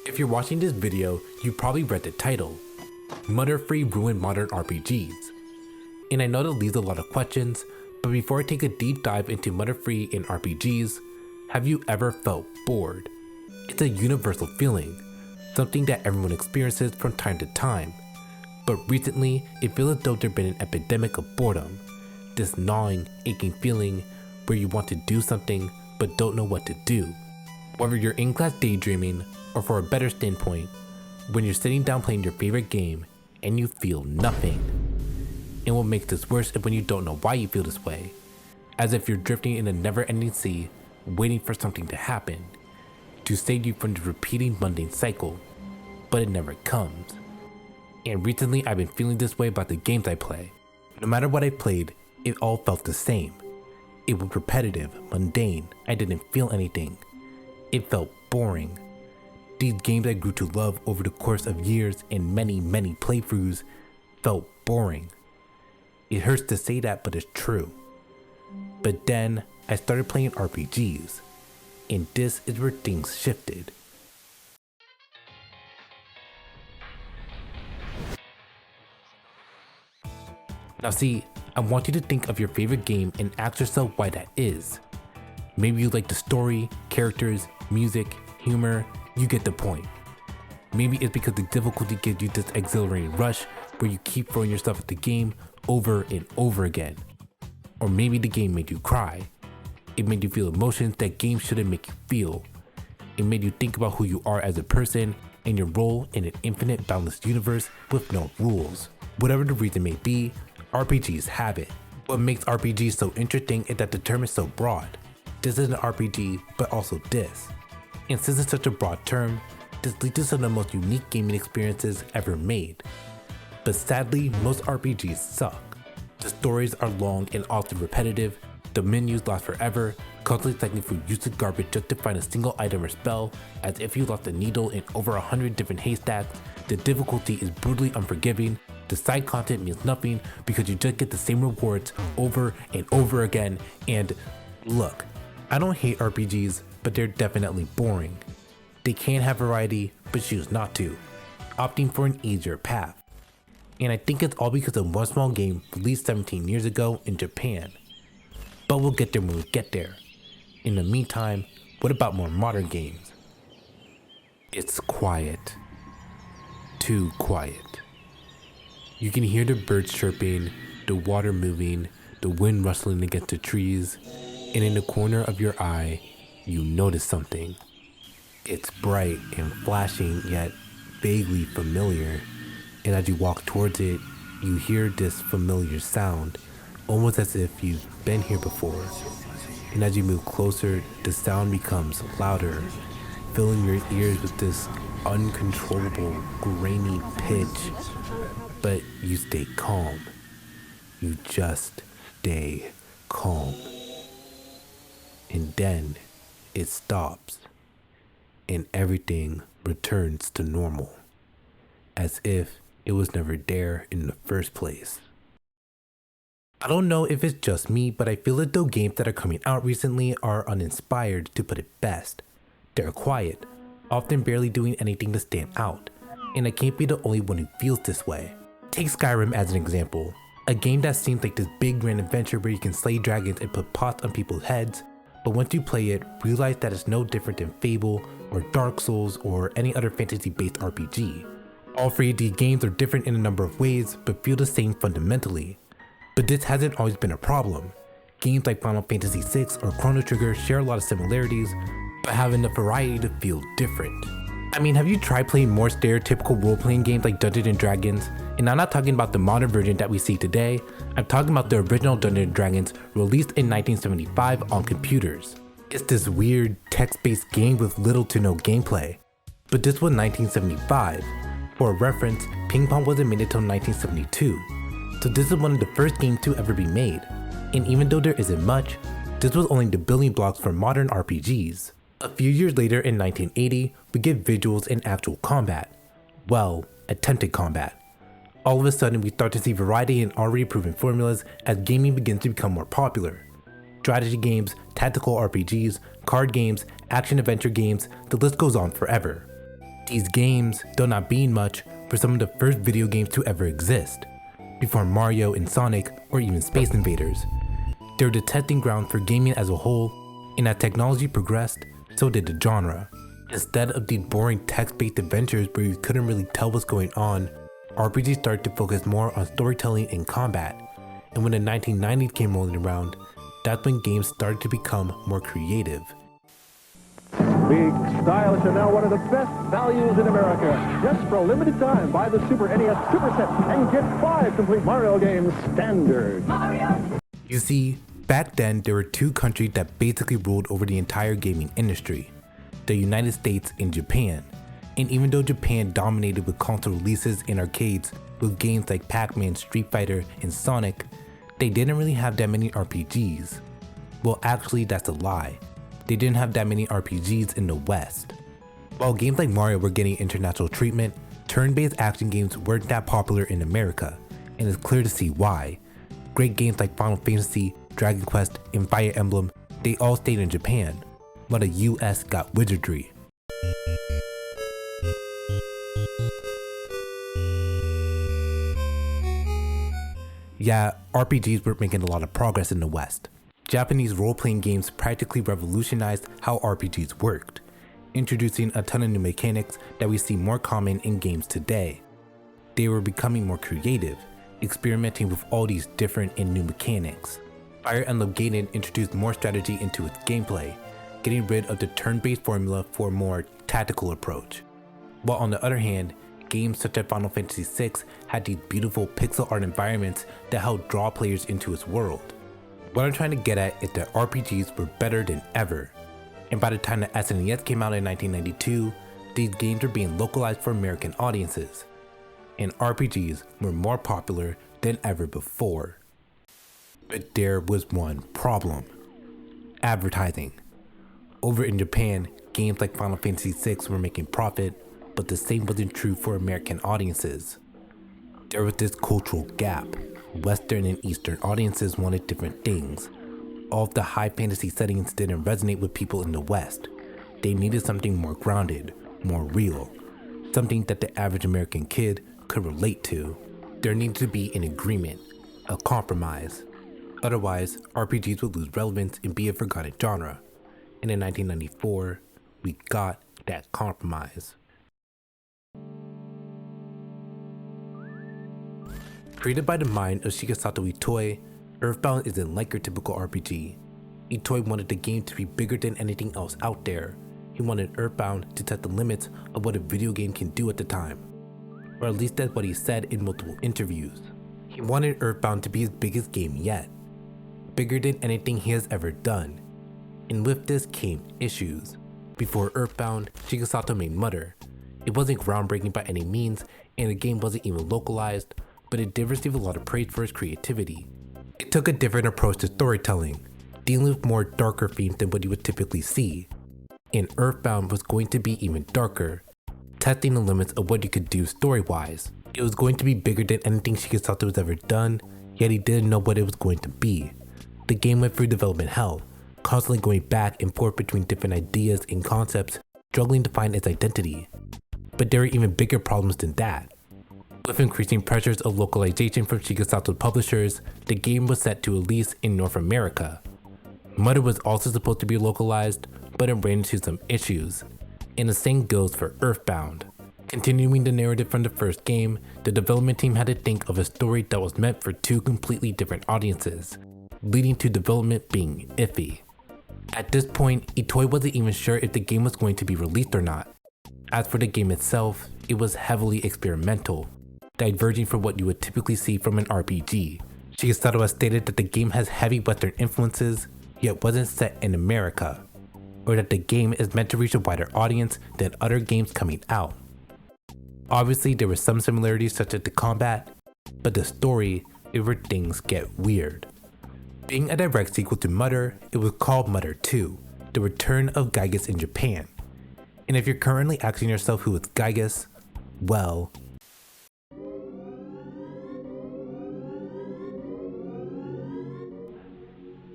If you're watching this video, you probably read the title, Mutter-Free Ruined Modern RPGs. And I know that leaves a lot of questions, but before I take a deep dive into Mutter-Free in RPGs, have you ever felt bored? It's a universal feeling, something that everyone experiences from time to time. But recently, it feels as though there's been an epidemic of boredom, this gnawing, aching feeling where you want to do something but don't know what to do. Whether you're in class daydreaming, or for a better standpoint, when you're sitting down playing your favorite game and you feel nothing. And what makes this worse is when you don't know why you feel this way, as if you're drifting in a never-ending sea, waiting for something to happen, to save you from the repeating mundane cycle, but it never comes. And recently I've been feeling this way about the games I play. No matter what I played, it all felt the same. It was repetitive, mundane, I didn't feel anything. It felt boring. These games I grew to love over the course of years and many playthroughs felt boring. It hurts to say that, but it's true. But then I started playing RPGs, and this is where things shifted. Now see, I want you to think of your favorite game and ask yourself why that is. Maybe you like the story, characters, music, humor, you get the point. Maybe it's because the difficulty gives you this exhilarating rush where you keep throwing yourself at the game over and over again. Or maybe the game made you cry. It made you feel emotions that games shouldn't make you feel. It made you think about who you are as a person and your role in an infinite boundless universe with no rules. Whatever the reason may be, RPGs have it. What makes RPGs so interesting is that the term is so broad. This is an RPG, but also this. And since it's such a broad term, this leads to some of the most unique gaming experiences ever made. But sadly, most RPGs suck. The stories are long and often repetitive, the menus last forever, constantly cycling through useless garbage just to find a single item or spell, as if you lost a needle in over 100 different haystacks. The difficulty is brutally unforgiving, the side content means nothing because you just get the same rewards over and over again, and look, I don't hate RPGs, but they're definitely boring. They can have variety, but choose not to, opting for an easier path. And I think it's all because of one small game released 17 years ago in Japan. But we'll get there when we get there. In the meantime, what about more modern games? It's quiet. Too quiet. You can hear the birds chirping, the water moving, the wind rustling against the trees, and in the corner of your eye, you notice something. It's bright and flashing, yet vaguely familiar, and as you walk towards it, you hear this familiar sound, almost as if you've been here before. And as you move closer, the sound becomes louder, filling your ears with this uncontrollable, grainy pitch. But you stay calm. You just stay calm. And then it stops, and everything returns to normal, as if it was never there in the first place. I don't know if it's just me, but I feel as though games that are coming out recently are uninspired, to put it best. They're quiet, often barely doing anything to stand out, and I can't be the only one who feels this way. Take Skyrim as an example, a game that seems like this big grand adventure where you can slay dragons and put pots on people's heads, but once you play it, realize that it's no different than Fable or Dark Souls or any other fantasy-based RPG. All three of these games are different in a number of ways, but feel the same fundamentally. But this hasn't always been a problem. Games like Final Fantasy VI or Chrono Trigger share a lot of similarities, but have enough variety to feel different. I mean, have you tried playing more stereotypical role-playing games like Dungeons & Dragons? And I'm not talking about the modern version that we see today, I'm talking about the original Dungeons & Dragons released in 1975 on computers. It's this weird, text-based game with little to no gameplay. But this was 1975. For reference, ping pong wasn't made until 1972. So this is one of the first games to ever be made. And even though there isn't much, this was only the building blocks for modern RPGs. A few years later in 1980, we get visuals and actual combat. Well, attempted combat. All of a sudden we start to see variety in already proven formulas as gaming begins to become more popular. Strategy games, tactical RPGs, card games, action adventure games, the list goes on forever. These games, though not being much, were some of the first video games to ever exist, before Mario and Sonic or even Space Invaders. They were the testing ground for gaming as a whole, and as technology progressed, so did the genre. Instead of these boring text-based adventures where you couldn't really tell what's going on, RPGs started to focus more on storytelling and combat, and when the 1990s came rolling around, that's when games started to become more creative. Big, stylish, and now one of the best values in America. Just for a limited time, buy the Super NES Superset and get 5 complete Mario games standard. Mario. You see, back then there were two countries that basically ruled over the entire gaming industry, the United States and Japan. And even though Japan dominated with console releases and arcades with games like Pac-Man, Street Fighter, and Sonic, they didn't really have that many RPGs. Well, actually that's a lie. They didn't have that many RPGs in the West. While games like Mario were getting international treatment, turn-based action games weren't that popular in America, and it's clear to see why. Great games like Final Fantasy, Dragon Quest, and Fire Emblem, they all stayed in Japan, while the US got wizardry. Yeah, RPGs were making a lot of progress in the West. Japanese role-playing games practically revolutionized how RPGs worked, introducing a ton of new mechanics that we see more common in games today. They were becoming more creative, experimenting with all these different and new mechanics. Fire Emblem Gaiden introduced more strategy into its gameplay, getting rid of the turn-based formula for a more tactical approach. While on the other hand, games such as Final Fantasy VI had these beautiful pixel art environments that helped draw players into its world. What I'm trying to get at is that RPGs were better than ever, and by the time the SNES came out in 1992, these games were being localized for American audiences, and RPGs were more popular than ever before. But there was one problem: advertising. Over in Japan, games like Final Fantasy VI were making profit, but the same wasn't true for American audiences. There was this cultural gap. Western and Eastern audiences wanted different things. All of the high fantasy settings didn't resonate with people in the West. They needed something more grounded, more real, something that the average American kid could relate to. There needed to be an agreement, a compromise. Otherwise, RPGs would lose relevance and be a forgotten genre. And in 1994, we got that compromise. Created by the mind of Shigesato Itoi, EarthBound isn't like your typical RPG. Itoi wanted the game to be bigger than anything else out there. He wanted EarthBound to test the limits of what a video game can do at the time. Or at least that's what he said in multiple interviews. He wanted EarthBound to be his biggest game yet. Bigger than anything he has ever done. And with this came issues. Before EarthBound, Shigesato made Mutter. It wasn't groundbreaking by any means, and the game wasn't even localized, but it did receive a lot of praise for its creativity. It took a different approach to storytelling, dealing with more darker themes than what you would typically see. And EarthBound was going to be even darker, testing the limits of what you could do story-wise. It was going to be bigger than anything Shigesato has ever done, yet he didn't know what it was going to be. The game went through development hell, constantly going back and forth between different ideas and concepts, struggling to find its identity. But there were even bigger problems than that. With increasing pressures of localization from Shigesato's publishers, the game was set to release in North America. Mutter was also supposed to be localized, but it ran into some issues. And the same goes for EarthBound. Continuing the narrative from the first game, the development team had to think of a story that was meant for two completely different audiences, leading to development being iffy. At this point, Itoi wasn't even sure if the game was going to be released or not. As for the game itself, it was heavily experimental, diverging from what you would typically see from an RPG. Shigesato has stated that the game has heavy Western influences, yet wasn't set in America, or that the game is meant to reach a wider audience than other games coming out. Obviously, there were some similarities such as the combat, but the story is where things get weird. Being a direct sequel to Mutter, it was called Mutter 2, The Return of Gygas in Japan. And if you're currently asking yourself who is Gygas, well,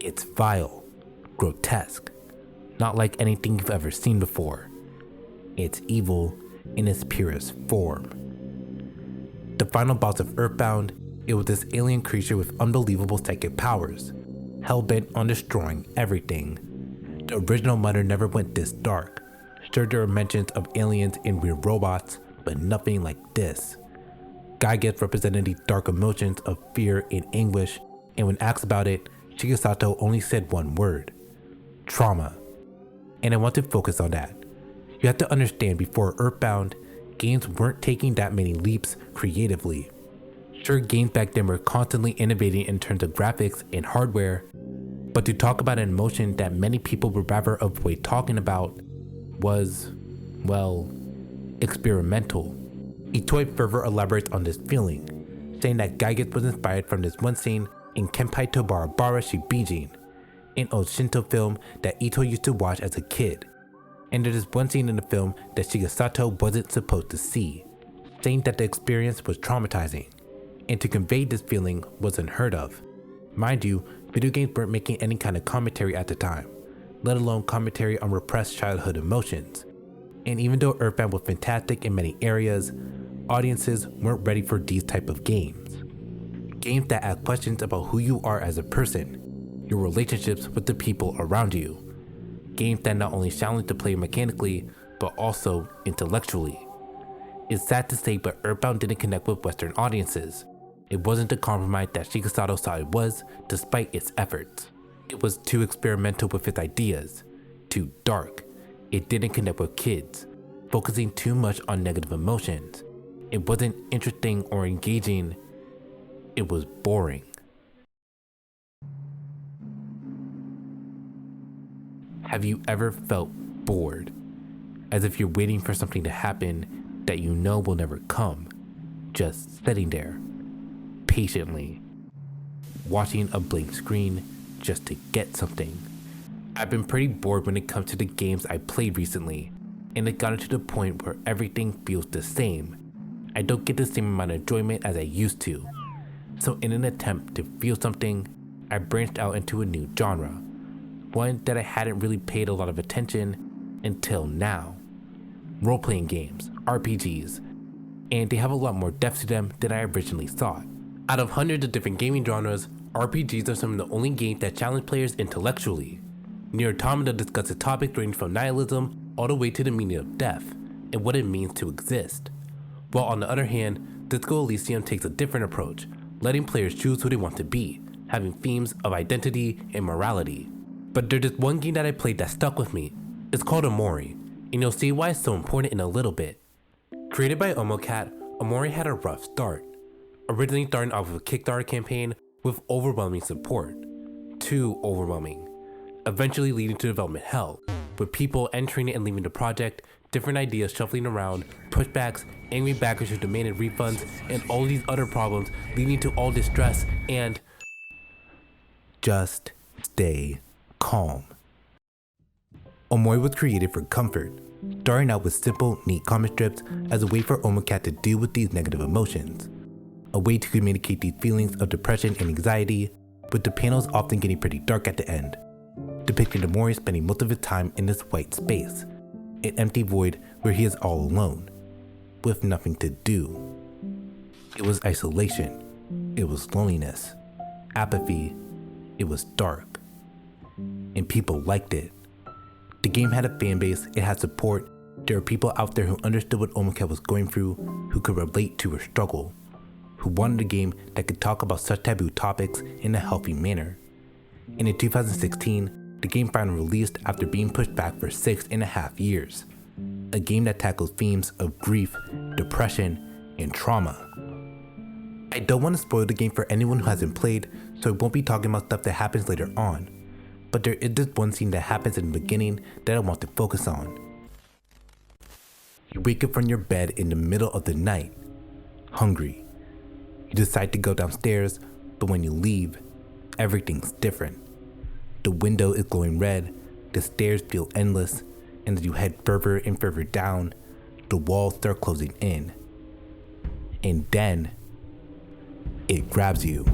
it's vile, grotesque, not like anything you've ever seen before. It's evil, in its purest form. The final boss of EarthBound, it was this alien creature with unbelievable psychic powers, hell-bent on destroying everything. The original Mother never went this dark. Sure, there were mentions of aliens and weird robots, but nothing like this. Gygax represented the dark emotions of fear and anguish, and when asked about it, Shigesato only said one word: trauma. And I want to focus on that. You have to understand, before EarthBound, games weren't taking that many leaps creatively. Sure, games back then were constantly innovating in terms of graphics and hardware, but to talk about an emotion that many people would rather avoid talking about was, well, experimental. Itoi further elaborates on this feeling, saying that Gygax was inspired from this one scene in Kenpai to Barabara Shibijin, an old Shinto film that Itoi used to watch as a kid. And there is one scene in the film that Shigesato wasn't supposed to see, saying that the experience was traumatizing, and to convey this feeling was unheard of. Mind you, video games weren't making any kind of commentary at the time, let alone commentary on repressed childhood emotions. And even though EarthBound was fantastic in many areas, audiences weren't ready for these type of games. Games that ask questions about who you are as a person, your relationships with the people around you. Games that not only challenge the player mechanically, but also intellectually. It's sad to say, but EarthBound didn't connect with Western audiences. It wasn't the compromise that Shigesato saw it was, despite its efforts. It was too experimental with its ideas, too dark. It didn't connect with kids, focusing too much on negative emotions. It wasn't interesting or engaging. It was boring. Have you ever felt bored? As if you're waiting for something to happen that you know will never come, just sitting there, patiently, watching a blank screen just to get something. I've been pretty bored when it comes to the games I played recently, and it got to the point where everything feels the same. I don't get the same amount of enjoyment as I used to. So in an attempt to feel something, I branched out into a new genre, one that I hadn't really paid a lot of attention until now. Role-playing games, RPGs, and they have a lot more depth to them than I originally thought. Out of hundreds of different gaming genres, RPGs are some of the only games that challenge players intellectually. Nier Automata discusses topics ranging from nihilism all the way to the meaning of death and what it means to exist. While on the other hand, Disco Elysium takes a different approach, letting players choose who they want to be, having themes of identity and morality. But there's just one game that I played that stuck with me. It's called Omori, and you'll see why it's so important in a little bit. Created by Omocat, Omori had a rough start, originally starting off with a Kickstarter campaign with overwhelming support. Too overwhelming. Eventually leading to development hell, with people entering it and leaving the project, different ideas shuffling around, pushbacks, angry backers who demanded refunds, and all these other problems leading to all this stress and... Just stay calm. Omori was created for comfort, starting out with simple, neat comic strips as a way for Omocat to deal with these negative emotions. A way to communicate these feelings of depression and anxiety, with the panels often getting pretty dark at the end, depicting Omori spending most of his time in this white space, an empty void where he is all alone, with nothing to do. It was isolation, it was loneliness, apathy, it was dark, and people liked it. The game had a fan base, it had support, there were people out there who understood what Omocat was going through, who could relate to her struggle, who wanted a game that could talk about such taboo topics in a healthy manner. And in 2016, the game finally released after being pushed back for 6.5 years. A game that tackles themes of grief, depression, and trauma. I don't want to spoil the game for anyone who hasn't played, so I won't be talking about stuff that happens later on. But there is this one scene that happens in the beginning that I want to focus on. You wake up from your bed in the middle of the night, hungry. You decide to go downstairs, but when you leave, everything's different. The window is glowing red, the stairs feel endless, and as you head further and further down, the walls start closing in. And then, it grabs you.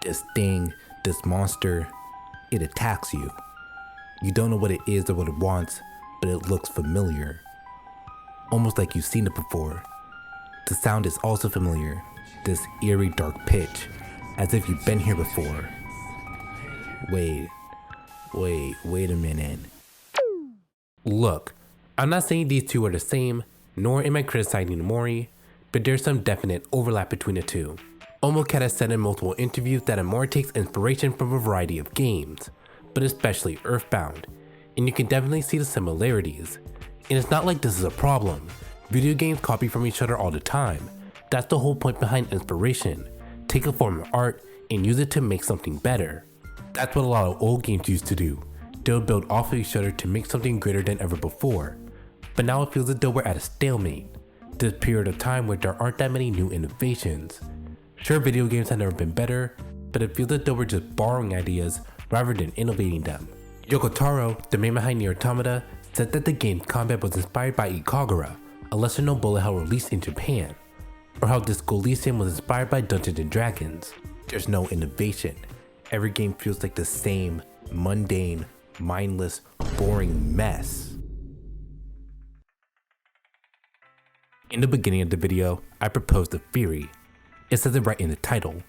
The sting, this monster, it attacks you. You don't know what it is or what it wants, but it looks familiar. Almost like you've seen it before. The sound is also familiar, this eerie dark pitch, as if you've been here before. Wait a minute. Look, I'm not saying these two are the same, nor am I criticizing Omori, but there's some definite overlap between the two. Omori has said in multiple interviews that Omori takes inspiration from a variety of games, but especially EarthBound, and you can definitely see the similarities. And it's not like this is a problem. Video games copy from each other all the time. That's the whole point behind inspiration. Take a form of art and use it to make something better. That's what a lot of old games used to do. They'll build off of each other to make something greater than ever before. But now it feels as though we're at a stalemate. This period of time where there aren't that many new innovations. Sure, video games have never been better, but it feels as though we're just borrowing ideas rather than innovating them. Yoko Taro, the man behind Nier Automata, said that the game's combat was inspired by Ikagura, a lesser known bullet hell released in Japan, or how Disco Elysium was inspired by Dungeons & Dragons. There's no innovation. Every game feels like the same mundane, mindless, boring mess. In the beginning of the video, I proposed a theory. It says it right in the title,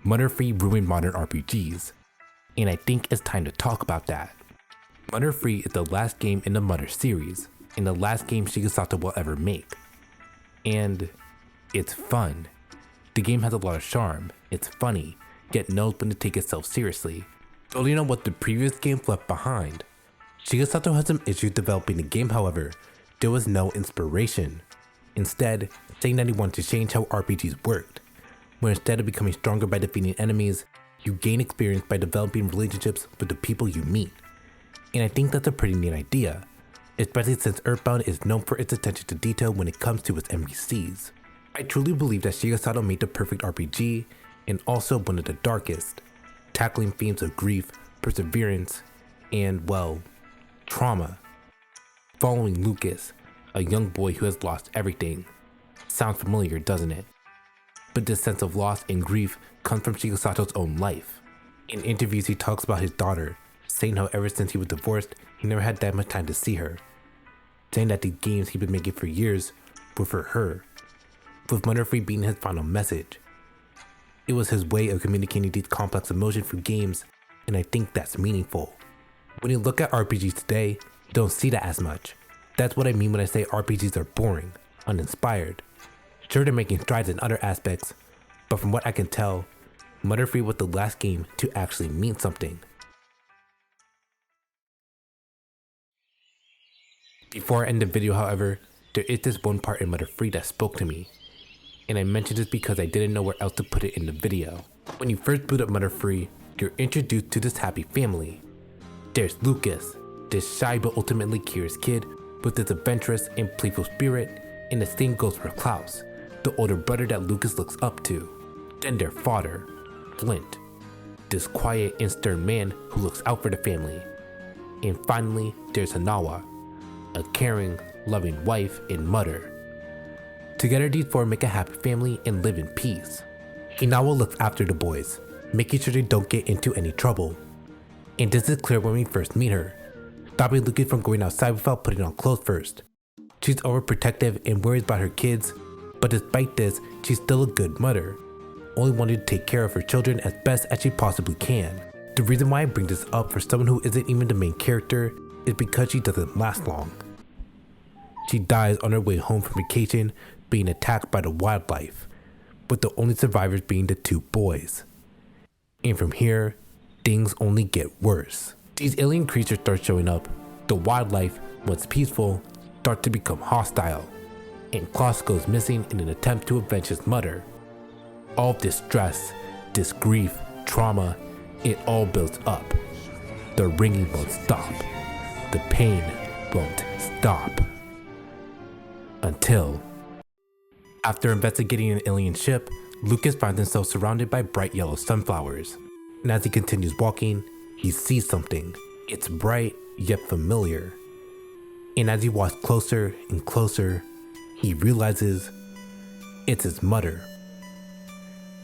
Mutter-free ruin modern RPGs, and I think it's time to talk about that. Mutter-free is the last game in the Mutter series, and the last game Shigesato will ever make. And it's fun. The game has a lot of charm, it's funny, yet knows when to take itself seriously. Building on what the previous games left behind. Shigesato had some issues developing the game, however, there was no inspiration. Instead, saying that he wanted to change how RPGs worked, where instead of becoming stronger by defeating enemies, you gain experience by developing relationships with the people you meet. And I think that's a pretty neat idea, especially since EarthBound is known for its attention to detail when it comes to its NPCs. I truly believe that Shigesato made the perfect RPG, and also one of the darkest, tackling themes of grief, perseverance, and, well, trauma. Following Lucas, a young boy who has lost everything. Sounds familiar, doesn't it? But this sense of loss and grief comes from Shigesato's own life. In interviews, he talks about his daughter, saying how ever since he was divorced, he never had that much time to see her. Saying that the games he'd been making for years were for her, with Mutter-free being his final message. It was his way of communicating these complex emotions through games, and I think that's meaningful. When you look at RPGs today, you don't see that as much. That's what I mean when I say RPGs are boring, uninspired. Sure, they're making strides in other aspects, but from what I can tell, Mutter-free was the last game to actually mean something. Before I end the video, however, there is this one part in Mutter-free that spoke to me, and I mentioned this because I didn't know where else to put it in the video. When you first boot up Mutter-free, you're introduced to this happy family. There's Lucas, this shy but ultimately curious kid with his adventurous and playful spirit, and the same goes for Klaus, the older brother that Lucas looks up to. Then their father, Flint, this quiet and stern man who looks out for the family. And finally, there's Hanawa, a caring, loving wife and mother. Together these four make a happy family and live in peace. Hanawa looks after the boys, making sure they don't get into any trouble. And this is clear when we first meet her, stopping Lucas from going outside without putting on clothes first. She's overprotective and worries about her kids, but despite this, she's still a good mother, only wanting to take care of her children as best as she possibly can. The reason why I bring this up for someone who isn't even the main character is because she doesn't last long. She dies on her way home from vacation, being attacked by the wildlife, with the only survivors being the two boys. And from here, things only get worse. These alien creatures start showing up, the wildlife, once peaceful, starts to become hostile, and Klaus goes missing in an attempt to avenge his mother. All of this stress, this grief, trauma, it all builds up. The ringing won't stop. The pain won't stop. Until, after investigating an alien ship, Lucas finds himself surrounded by bright yellow sunflowers. And as he continues walking, he sees something. It's bright yet familiar. And as he walks closer and closer, he realizes it's his mother.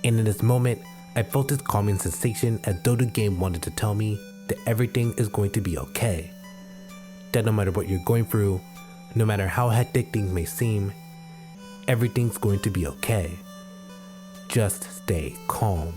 And in this moment, I felt this calming sensation as though the game wanted to tell me that everything is going to be okay. That no matter what you're going through, no matter how hectic things may seem, everything's going to be okay. Just stay calm.